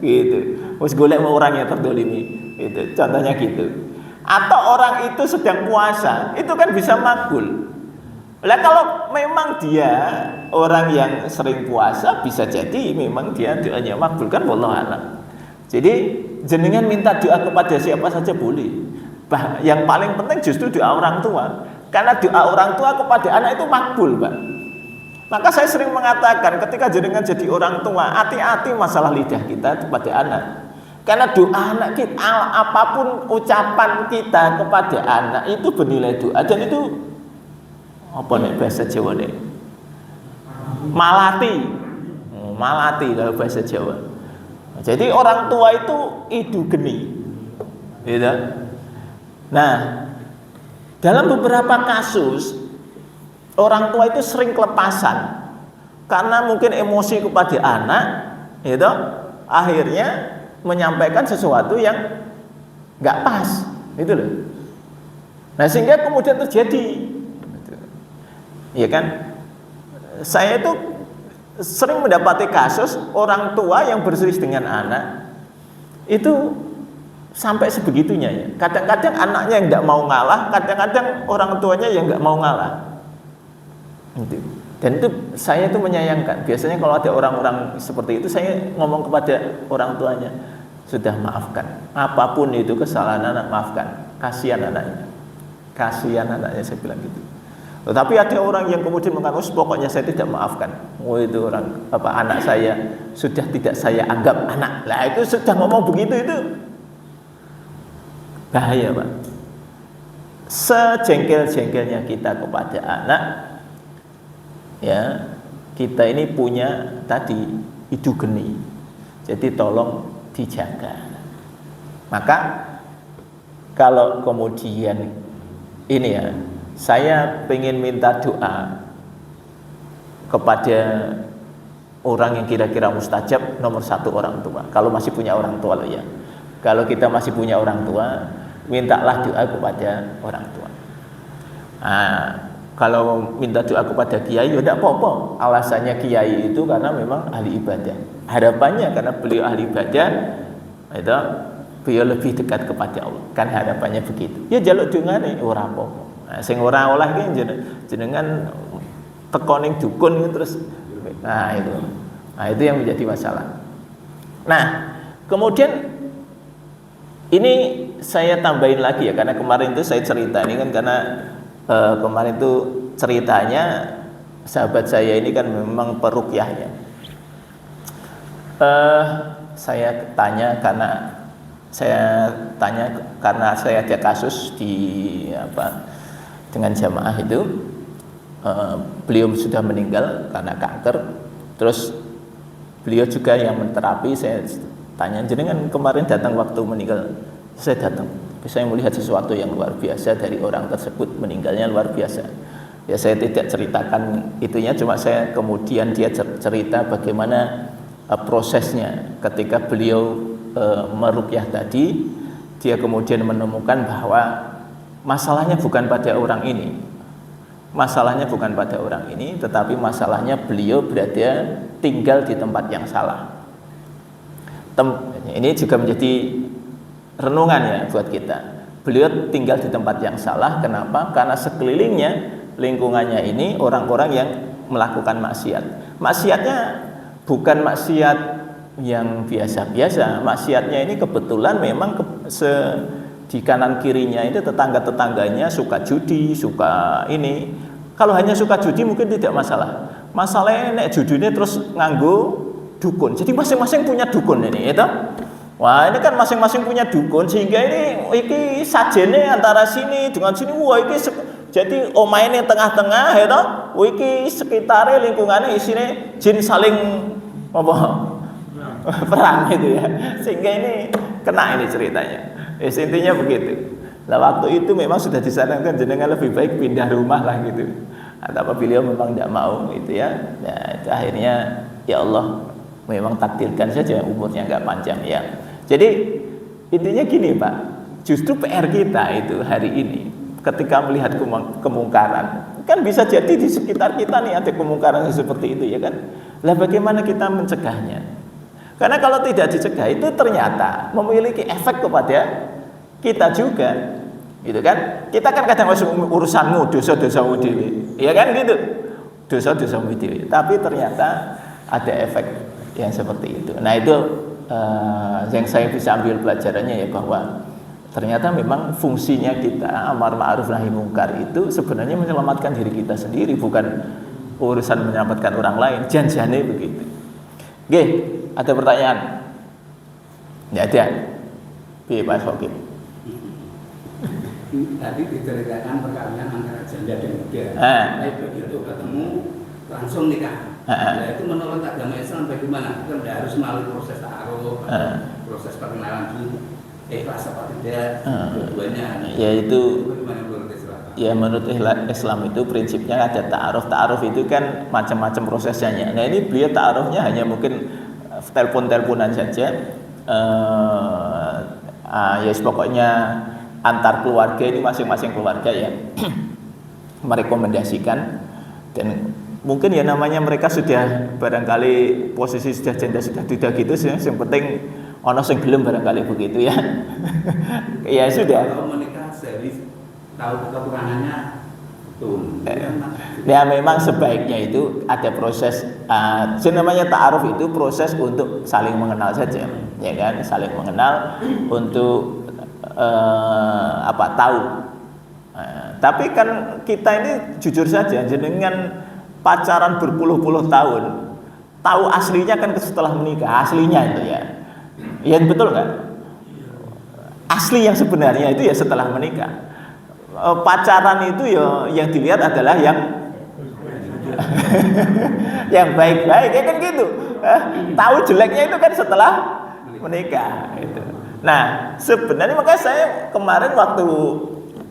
Gitu. Wis golek orang yang terdolimi. Itu contohnya gitu. Atau orang itu sedang puasa, itu kan bisa makbul. Lah kalau memang dia orang yang sering puasa, bisa jadi memang dia doanya makbul kan, wallahu a'lam. Jadi jenengan minta doa kepada siapa saja boleh. Yang paling penting justru doa orang tua. Karena doa orang tua kepada anak itu makbul, Pak. Maka saya sering mengatakan ketika jenengan jadi orang tua, hati-hati masalah lidah kita kepada anak. Karena doa anak kita, apapun ucapan kita kepada anak itu bernilai doa, dan itu apa nih bahasa Jawa nih? Malati kalau bahasa Jawa. Jadi orang tua itu idu geni, gitu. Nah, dalam beberapa kasus orang tua itu sering kelepasan karena mungkin emosi kepada anak, gitu. Akhirnya menyampaikan sesuatu yang nggak pas, gitu loh. Nah sehingga kemudian terjadi, ya kan? Saya itu sering mendapati kasus orang tua yang berselisih dengan anak itu sampai sebegitunya ya. Kadang-kadang anaknya yang nggak mau ngalah, kadang-kadang orang tuanya yang nggak mau ngalah. Gitu. Dan itu saya itu menyayangkan. Biasanya kalau ada orang-orang seperti itu, saya ngomong kepada orang tuanya, sudah maafkan. Apapun itu kesalahan anak, maafkan. Kasihan anaknya. Kasihan anaknya, saya bilang gitu. Tetapi ada orang yang kemudian mengatakan, pokoknya saya tidak maafkan. Oh itu orang anak saya sudah tidak saya anggap anak. Lah itu sudah ngomong begitu itu bahaya, Pak. Sejengkel-jengkelnya kita kepada anak, ya kita ini punya tadi idu geni, jadi tolong dijaga. Maka kalau kemudian ini ya, saya pengen minta doa kepada orang yang kira-kira mustajab, nomor satu orang tua. Kalau masih punya orang tua loh ya. Kalau kita masih punya orang tua, mintalah doa kepada orang tua. Nah, kalau minta doa kepada kiai ya tidak apa-apa. Alasannya kiai itu karena memang ahli ibadah. Harapannya karena beliau ahli ibadah itu beliau lebih dekat kepada Allah. Kan harapannya begitu. Ya jaluk dongane ora apa-apa. Nah, sing ora olah ki jenengan teko ning dukun terus nah itu. Nah, itu yang menjadi masalah. Nah, kemudian ini saya tambahin lagi ya, karena kemarin itu saya cerita ini kan karena kemarin itu ceritanya sahabat saya ini kan memang peruqyahnya. Saya tanya karena saya ada kasus di dengan jamaah itu, beliau sudah meninggal karena kanker. Terus beliau juga yang menterapi. Saya tanya, jenengan kemarin datang waktu meninggal? Saya datang. Saya melihat sesuatu yang luar biasa dari orang tersebut, meninggalnya luar biasa. Ya saya tidak ceritakan itunya, cuma saya kemudian dia cerita bagaimana prosesnya ketika beliau meruqyah tadi. Dia kemudian menemukan bahwa masalahnya bukan pada orang ini. Masalahnya bukan pada orang ini, tetapi masalahnya beliau berada tinggal di tempat yang salah. Ini juga menjadi renungan ya buat kita. Beliau tinggal di tempat yang salah. Kenapa? Karena sekelilingnya, lingkungannya ini orang-orang yang melakukan maksiat. Maksiatnya bukan maksiat yang biasa-biasa. Maksiatnya ini kebetulan memang di kanan kirinya itu tetangga-tetangganya suka judi, suka ini. Kalau hanya suka judi mungkin tidak masalah. Masalahnya nek judine terus nganggo dukun. Jadi masing-masing punya dukun ini, itu. Wah, ini kan masing-masing punya dukun sehingga ini sajene antara sini dengan sini. Wah, iki jadi omahe ning tengah-tengah ya toh. Iki sekitare lingkungannya isine jin saling apa? Perang gitu ya. Sehingga ini kena ini ceritanya. Intinya begitu. Nah, waktu itu memang sudah disarankan jenengan lebih baik pindah rumah lah gitu. Atau beliau memang tidak mau itu ya. Nah, itu akhirnya ya Allah memang takdirkan saja umurnya nggak panjang ya. Jadi intinya gini Pak, justru PR kita itu hari ini ketika melihat kemungkaran, kan bisa jadi di sekitar kita nih ada kemungkaran seperti itu ya kan. Lah bagaimana kita mencegahnya? Karena kalau tidak dicegah itu ternyata memiliki efek kepada kita juga, gitu kan? Kita kan kadang urusanmu dosa-dosamu dewe, ya kan gitu, dosa-dosamu dewe. Tapi ternyata ada efek yang seperti itu. Nah itu yang saya bisa ambil pelajarannya ya, bahwa ternyata memang fungsinya kita amar ma'ruf nahi mungkar itu sebenarnya menyelamatkan diri kita sendiri, bukan urusan menyelamatkan orang lain. Janjiannya begitu. Oke, ada pertanyaan? Tidak ada. Pak Sokim. Tadi diceritakan perkawinan antara janda dan muda. Tapi begitu ketemu langsung nikah. Nah, itu menurut agama Islam bagaimana? Kita tidak harus melalui proses ta'aruf, proses perkenalan dulu, ikhlas apa tidak, dua-duanya. Ya itu. Bagaimana menurut Islam? Ya menurut Islam itu prinsipnya ada ta'aruf. Ta'aruf itu kan macam-macam prosesnya. Nah ini beliau ta'arufnya hanya mungkin telepon-teleponan saja. Ya pokoknya antar keluarga ini masing-masing keluarga ya merekomendasikan, dan mungkin ya namanya mereka sudah barangkali posisi sudah janda sudah tidak gitu sih, yang penting ono sing gelem barangkali begitu ya. Ya sudah. Kalau menikah dari tahu kekurangannya betul. Ya memang sebaiknya itu ada proses, namanya ta'aruf itu proses untuk saling mengenal saja, ya kan, saling mengenal untuk tahu. Tapi kan kita ini jujur saja, jenengan pacaran berpuluh-puluh tahun, tahu aslinya kan setelah menikah, aslinya itu ya. Ya betul nggak? Asli yang sebenarnya itu ya setelah menikah. Pacaran itu ya yang dilihat adalah yang yang baik-baik ya kan gitu. Tahu jeleknya itu kan setelah menikah itu. Nah, sebenarnya makanya saya kemarin waktu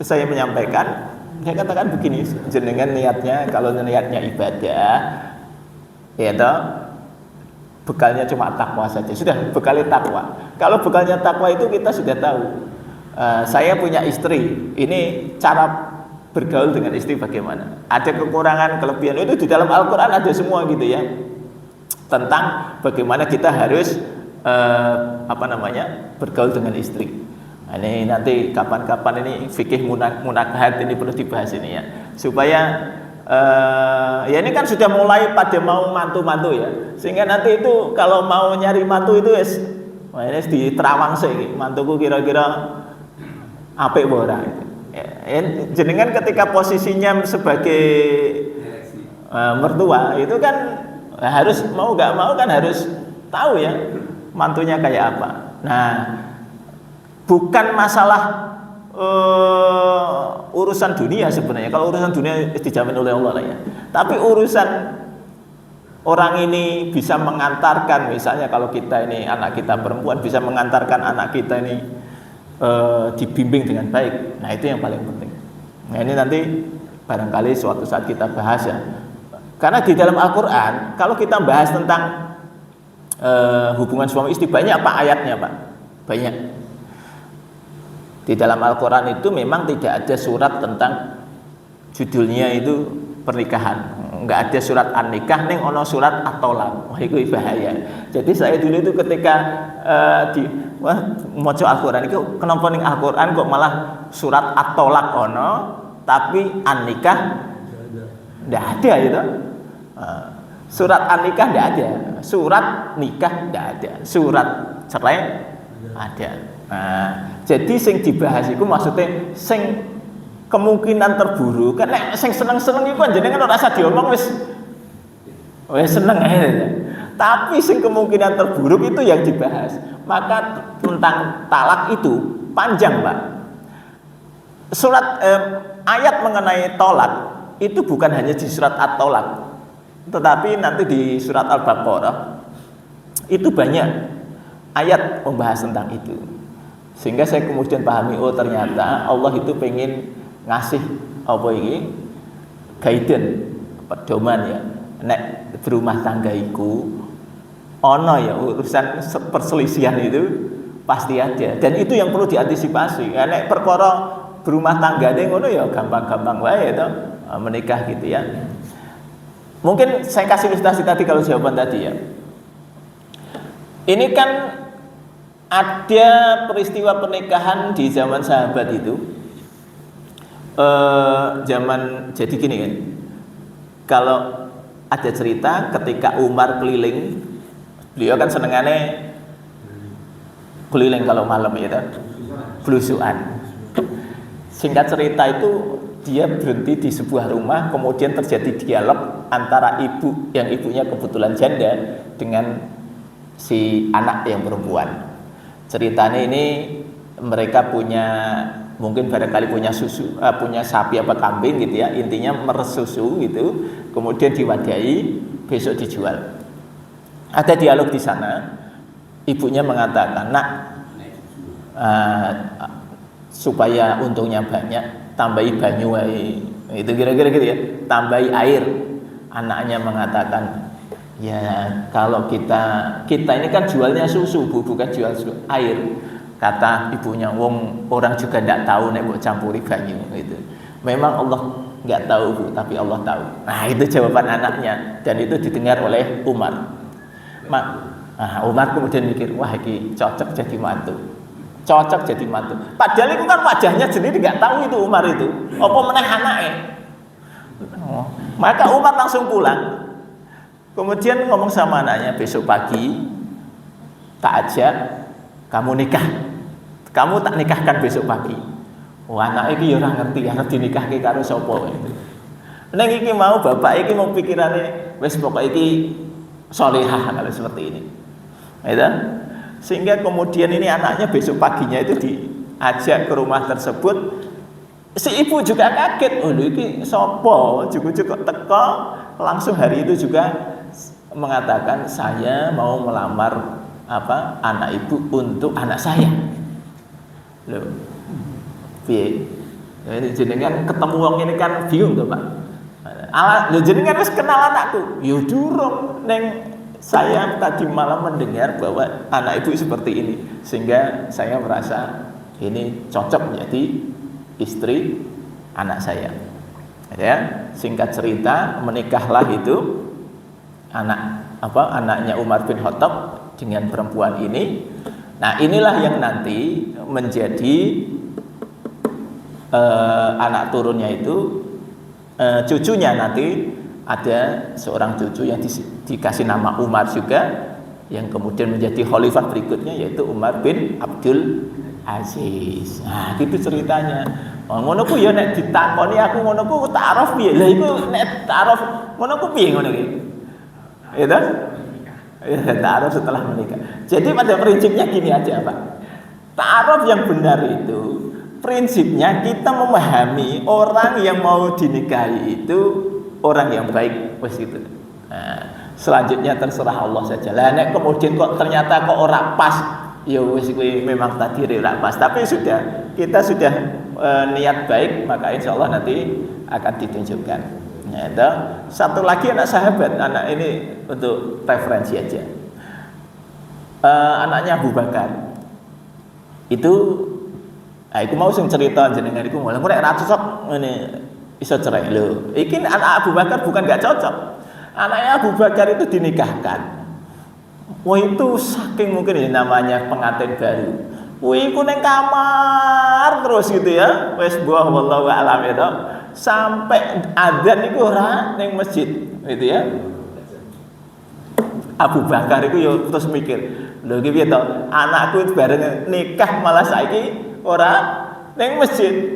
saya menyampaikan, saya katakan begini, jenengan niatnya kalau niatnya ibadah, ya toh, bekalnya cuma takwa saja. Sudah, bekalnya takwa. Kalau bekalnya takwa itu kita sudah tahu. Saya punya istri, ini cara bergaul dengan istri bagaimana. Ada kekurangan, kelebihan itu di dalam Al-Qur'an ada semua gitu ya. Tentang bagaimana kita harus bergaul dengan istri. Nah, ini nanti kapan-kapan ini fikih munakahat ini perlu dibahas ini ya. Supaya ya ini kan sudah mulai pada mau mantu-mantu ya. Sehingga nanti itu kalau mau nyari mantu itu ini di terawang sih mantuku kira-kira apik apa ora gitu. Jenengan ketika posisinya sebagai mertua itu kan harus mau nggak mau kan harus tahu ya mantunya kayak apa. Nah, bukan masalah urusan dunia sebenarnya. Kalau urusan dunia dijamin oleh Allah lah ya. Tapi urusan orang ini bisa mengantarkan, misalnya kalau kita ini anak kita perempuan bisa mengantarkan anak kita ini dibimbing dengan baik. Nah, itu yang paling penting. Nah, ini nanti barangkali suatu saat kita bahas ya. Karena di dalam Al-Qur'an kalau kita bahas tentang hubungan suami istri banyak Pak ayatnya Pak. Banyak. Di dalam Al-Qur'an itu memang tidak ada surat tentang judulnya itu pernikahan. Enggak ada surat an-nikah ning ono surat at-thalaq. Wah, itu bahaya. Jadi saya dulu itu ketika maca Al-Qur'an itu kenapa ning Al-Qur'an kok malah surat at-thalaq ono tapi an-nikah enggak ada gitu. Surat an-nikah enggak ada, surat nikah enggak ada, surat cerai ada. Nah, jadi sing dibahas itu maksudnya sing kemungkinan terburuk kan sing seneng-seneng iku jenengan ora rasa diomong wis seneng ae. Tapi sing kemungkinan terburuk itu yang dibahas. Maka tentang talak itu panjang, Pak. Surat ayat mengenai talak itu bukan hanya di surat At-Thalaq, tetapi nanti di surat Al-Baqarah itu banyak ayat membahas tentang itu. Sehingga saya kemudian pahami, oh ternyata Allah itu pengen ngasih apa ini guidance, pedoman ya. Nek berumah tangga iku ono ya urusan perselisihan itu pasti ada, dan itu yang perlu diantisipasi. Nek perkara berumah tangga ngono ya gampang-gampang wae to menikah gitu ya. Mungkin saya kasih ilustrasi tadi kalau jawaban tadi ya. Ini kan ada peristiwa pernikahan di zaman sahabat itu. Jadi gini kan. Kalau ada cerita ketika Umar keliling, beliau kan senengannya keliling kalau malam ya, belusuan. Singkat cerita itu dia berhenti di sebuah rumah, kemudian terjadi dialog antara ibu yang ibunya kebetulan janda dengan si anak yang perempuan. Ceritanya ini mereka punya mungkin barangkali punya susu, punya sapi apa kambing gitu ya, intinya mersusu gitu, kemudian diwadahi besok dijual. Ada dialog di sana, ibunya mengatakan, nak, supaya untungnya banyak, tambahi banyu wae. Itu kira-kira gitu ya, tambahi air. Anaknya mengatakan, ya kalau kita ini kan jualnya susu Bu, bukan jual air. Kata ibunya, wong orang juga tidak tahu nek mbok campuri banyu gitu. Memang Allah nggak tahu Bu, tapi Allah tahu. Nah, itu jawaban anaknya, dan itu didengar oleh Umar. Umar kemudian mikir, wah ini cocok jadi mantu. Cocok jadi mantu. Padahal itu kan wajahnya sendiri nggak tahu itu Umar itu. Apa meneh anake. Maka Umar langsung pulang. Kemudian ngomong sama anaknya, besok pagi tak ajak kamu nikah. Kamu tak nikahkan besok pagi. Wah, anak iki ya ora ngerti arep dinikahke karo sapa itu. Ning iki mau bapak iki mau pikirane wis pokoke iki salehah kalau seperti ini. Ya, sehingga kemudian ini anaknya besok paginya itu diajak ke rumah tersebut. Si ibu juga kaget, oh lho iki sapa? Cukup teko, langsung hari itu juga mengatakan saya mau melamar anak ibu untuk anak saya. Loh. Piye? Ini jenengan ketemu wong ini kan bingung to, Pak. Lho jenengan wis kenal anakku. Ya durung, neng saya tadi malam mendengar bahwa anak ibu seperti ini, sehingga saya merasa ini cocok menjadi istri anak saya. Ya, singkat cerita menikahlah itu anaknya Umar bin Khattab dengan perempuan ini. Nah, inilah yang nanti menjadi anak turunnya itu, cucunya nanti ada seorang cucu yang dikasih nama Umar juga, yang kemudian menjadi khalifah berikutnya yaitu Umar bin Abdul Aziz. Nah, gitu ceritanya. Ngono ku ya nek ditakoni aku ngono ku ta'aruf piye? Lah iku nek ta'aruf ngono ku piye ngono iki? Itu? Ya, ta'aruf setelah menikah. Jadi pada prinsipnya gini aja, Pak. Ta'aruf yang benar itu prinsipnya kita memahami orang yang mau dinikahi itu orang yang baik, wes gitu. Nah, selanjutnya terserah Allah saja. Lah nek kemudian kok ternyata kok ora pas, ya wis kuwi memang takdir ora pas. Tapi kita sudah niat baik, maka insya Allah nanti akan ditunjukkan. Nah, itu satu lagi anak sahabat, anak ini untuk referensi aja. Anaknya Abu Bakar itu, aku mau sing cerita jenengan iku malah nek ra cocok ngene iso cerai lho. Iki anak Abu Bakar bukan gak cocok. Anaknya Abu Bakar itu dinikahkan. Wah, itu saking mungkin ya namanya pengantin baru. Wih, ku neng kamar terus gitu ya. Wes buah wallahu a'lam itu. Sampai adzan iku ora ning masjid, gitu ya. Abu Bakar itu yo terus mikir, lho iki piye to? Anakku bareng nikah malah saiki ora ning masjid.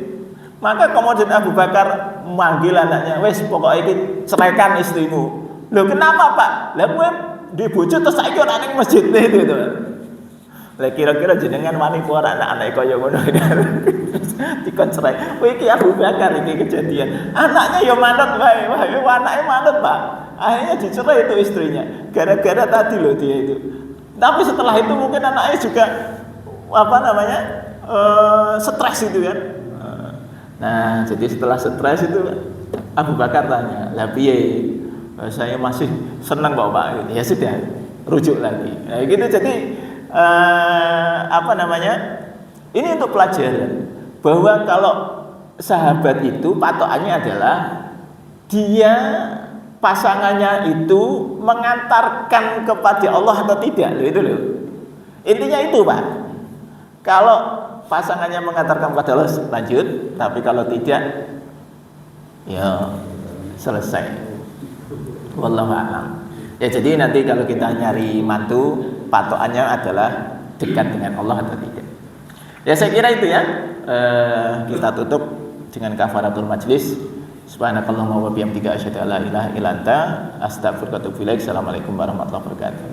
Maka kemudian Abu Bakar manggil anaknya, wes pokoknya iki ceraikan istrimu. Lho kenapa, Pak? Lah kowe di bojo terus saiki ora ning masjid itu. Lah kira-kira jenengan wani apa ora anak kaya ngono. Dikon cerai. Kowe iki Abu Bakar iki kejadian. Anaknya ya manut wae, anaknya manut, Pak. Akhirnya dicerai itu istrinya. Gara-gara tadi loh dia itu. Tapi setelah itu mungkin anaknya juga stres itu kan. Nah, jadi setelah stres itu Abu Bakar tanya, "Lah piye? Saya masih senang Bapak." Ya sudah, rujuk lagi. Nah, gitu jadi ini untuk pelajaran bahwa kalau sahabat itu patokannya adalah dia pasangannya itu mengantarkan kepada Allah atau tidak, loh itu loh. Intinya itu, Pak. Kalau pasangannya mengantarkan kepada Allah lanjut, tapi kalau tidak ya selesai. Wallahu a'lam. Ya jadi nanti kalau kita nyari mantu patokannya adalah dekat dengan Allah atau tidak. Ya saya kira itu ya. Kita tutup dengan kafaratul majlis. Subhanakallahumma wa bihamdika asyhadu an la ilaha illa anta astaghfiruka wa atubu ilaik. Assalamualaikum warahmatullahi wabarakatuh.